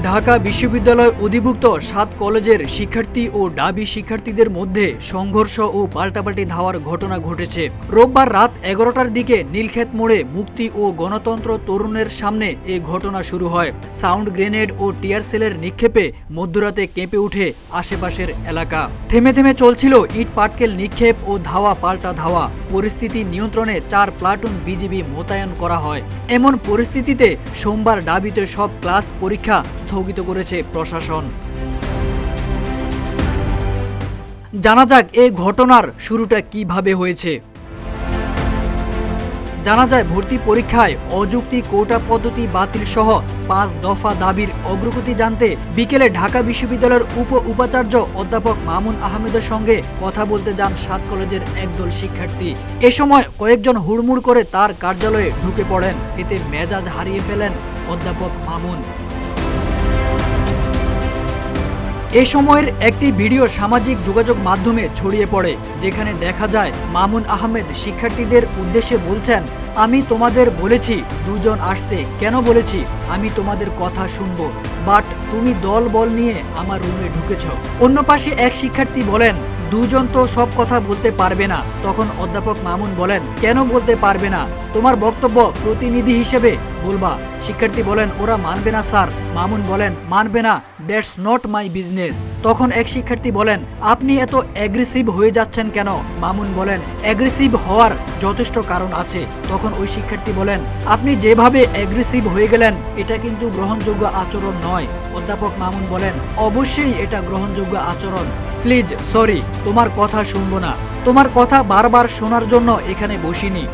ঢাকা বিশ্ববিদ্যালয় অধিভুক্ত ৭ কলেজের শিক্ষার্থী ও ঢাবি শিক্ষার্থীদের মধ্যে সংঘর্ষ ও পাল্টাপাল্টি ধাওয়ার ঘটনা ঘটেছে। রোববার রাত ১১টার দিকে নীলক্ষেত মোড়ে মুক্তি ও গণতন্ত্র তরুণের সামনে এ ঘটনা শুরু হয়। সাউন্ড গ্রেনেড ও টিয়ার সেলের নিক্ষেপে মধ্যরাতে কেঁপে উঠে আশেপাশের এলাকা। থেমে থেমে চলছিল ইট পাটকেল নিক্ষেপ ও ধাওয়া পাল্টা ধাওয়া। পরিস্থিতি নিয়ন্ত্রণে ৪ প্লাটুন বিজিবি মোতায়েন করা হয়। এমন পরিস্থিতিতে সোমবার ঢাবিতে সব ক্লাস পরীক্ষা স্থগিত করেছে প্রশাসন। জানা যাক এই ঘটনার শুরুটা কিভাবে হয়েছে। জানা যায় ভর্তি পরীক্ষায় অযৌক্তিক কোটা পদ্ধতি বাতিল সহ ৫ দফা দাবির অগ্রগতি জানতে বিকেলে ঢাকা বিশ্ববিদ্যালয়ের উপাচার্য অধ্যাপক মামুন আহমেদের সঙ্গে কথা বলতে যান ৭ কলেজের একদল শিক্ষার্থী। এ সময় কয়েকজন হুড়মুড় করে তার কার্যালয়ে ঢুকে পড়েন। এতে মেজাজ হারিয়ে ফেলেন অধ্যাপক মামুন। এ সময়ের একটি ভিডিও সামাজিক যোগাযোগ মাধ্যমে ছড়িয়ে পড়ে, যেখানে দেখা যায় মামুন আহমেদ শিক্ষার্থীদের উদ্দেশ্যে বলছেন, আমি তোমাদের বলেছি দুজন আসতে, কেন বলেছি? আমি তোমাদের কথা শুনবো, বাট তুমি দল বল নিয়ে আমার রুমে ঢুকেছ। অন্য পাশে এক শিক্ষার্থী বলেন, দুজন তো সব কথা বলতে পারবে না। তখন অধ্যাপক মামুন বলেন, কেন বলতে পারবে না? তোমার বক্তব্য প্রতিনিধি হিসেবে বলবা। শিক্ষার্থী বলেন, ওরা মানবে না স্যার। মামুন বলেন, মানবে না, দ্যাটস নট মাই বিজনেস। তখন এক শিক্ষার্থী বলেন, আপনি এত অ্যাগ্রেসিভ হয়ে যাচ্ছেন কেন? মামুন বলেন, অ্যাগ্রেসিভ হওয়ার যথেষ্ট কারণ আছে। তখন ওই শিক্ষার্থী বলেন, আপনি যেভাবে অ্যাগ্রেসিভ হয়ে গেলেন এটা কিন্তু গ্রহণযোগ্য আচরণ নয়। অধ্যাপক মামুন বলেন, অবশ্যই এটা গ্রহণযোগ্য আচরণ। প্লিজ সরি, তোমার কথা শুনবো না। তোমার কথা বারবার শোনার জন্য এখানে বসিনি।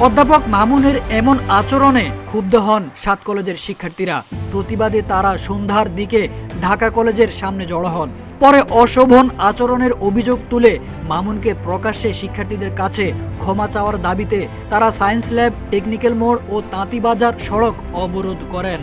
অধ্যাপক মামুনের এমন আচরণে ক্ষুব্ধ হন ৭ কলেজের শিক্ষার্থীরা। প্রতিবাদে তারা সন্ধ্যার দিকে ঢাকা কলেজের সামনে জড়ো হন। পরে অশোভন আচরণের অভিযোগ তুলে মামুনকে প্রকাশ্যে শিক্ষার্থীদের কাছে ক্ষমা চাওয়ার দাবিতে তারা সায়েন্স ল্যাব, টেকনিক্যাল মোড় ও তাঁতিবাজার সড়ক অবরোধ করেন।